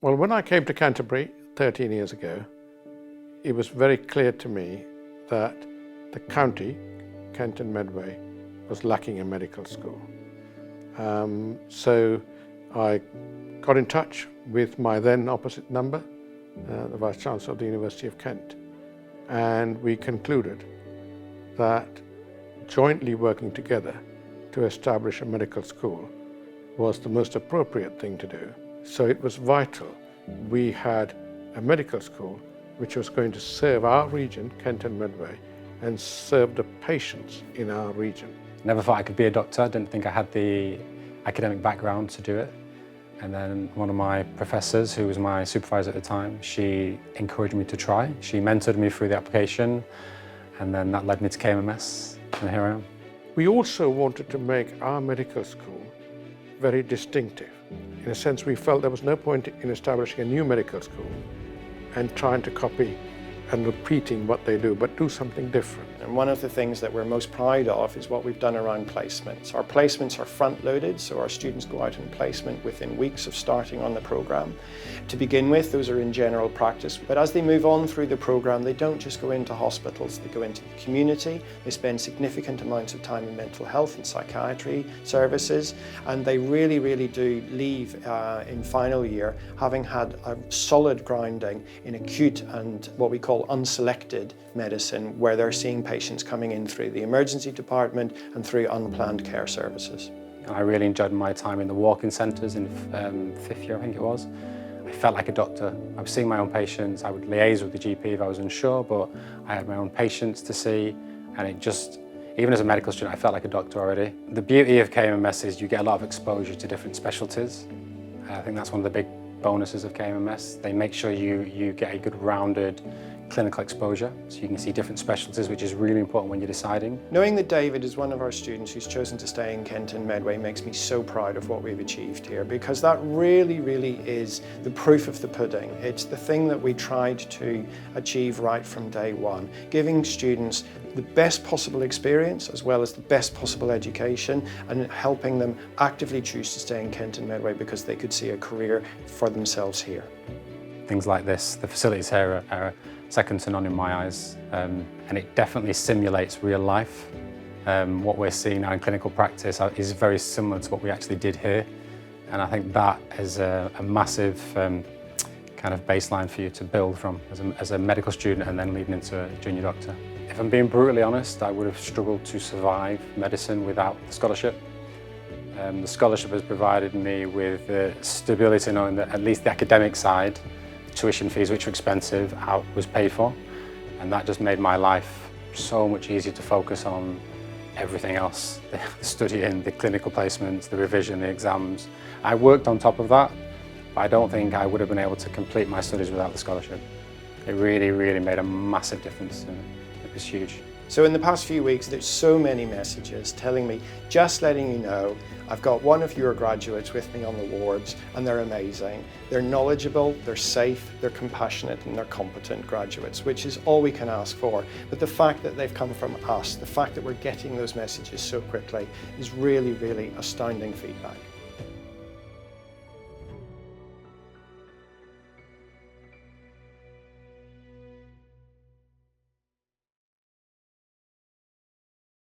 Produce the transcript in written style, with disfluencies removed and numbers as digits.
Well, when I came to Canterbury 13 years ago, it was very clear to me that the county, Kent and Medway, was lacking a medical school. So I got in touch with my then opposite number, the Vice-Chancellor of the University of Kent, and we concluded that jointly working together to establish a medical school was the most appropriate thing to do. So it was vital we had a medical school which was going to serve our region, Kent and Medway, and serve the patients in our region. Never thought I could be a doctor. I didn't think I had the academic background to do it. And then one of my professors, who was my supervisor at the time, she encouraged me to try. She mentored me through the application, and then that led me to KMMS, and here I am. We also wanted to make our medical school very distinctive. In a sense, we felt there was no point in establishing a new medical school and trying to copy and repeating what they do, but do something different. And one of the things that we're most proud of is what we've done around placements. Our placements are front-loaded, so our students go out in placement within weeks of starting on the programme. To begin with, those are in general practice, but as they move on through the programme, they don't just go into hospitals, they go into the community, they spend significant amounts of time in mental health and psychiatry services, and they really do leave in final year having had a solid grounding in acute and what we call unselected medicine, where they're seeing patients coming in through the emergency department and through unplanned care services. I really enjoyed my time in the walk-in centres in fifth year, I think it was. I felt like a doctor. I was seeing my own patients. I would liaise with the GP if I was unsure, but I had my own patients to see, and it just, even as a medical student, I felt like a doctor already. The beauty of KMMS is you get a lot of exposure to different specialties. I think that's one of the big bonuses of KMMS. They make sure you get a good rounded clinical exposure, so you can see different specialties, which is really important when you're deciding. Knowing that David is one of our students who's chosen to stay in Kent and Medway makes me so proud of what we've achieved here, because that really is the proof of the pudding. It's the thing that we tried to achieve right from day one, giving students the best possible experience as well as the best possible education, and helping them actively choose to stay in Kent and Medway because they could see a career for themselves here. Things like this, the facilities here are second to none in my eyes, and it definitely simulates real life. What we're seeing now in clinical practice is very similar to what we actually did here, and I think that is a massive kind of baseline for you to build from as a medical student and then leading into a junior doctor. If I'm being brutally honest, I would have struggled to survive medicine without the scholarship. The scholarship has provided me with the stability knowing that at least the academic side, tuition fees, which were expensive, was paid for, and that just made my life so much easier to focus on everything else, the studying, the clinical placements, the revision, the exams. I worked on top of that, but I don't think I would have been able to complete my studies without the scholarship. It really made a massive difference to me. It was huge. So in the past few weeks, there's so many messages telling me, just letting you know, I've got one of your graduates with me on the wards, and they're amazing. They're knowledgeable, they're safe, they're compassionate, and they're competent graduates, which is all we can ask for. But the fact that they've come from us, the fact that we're getting those messages so quickly is really astounding feedback.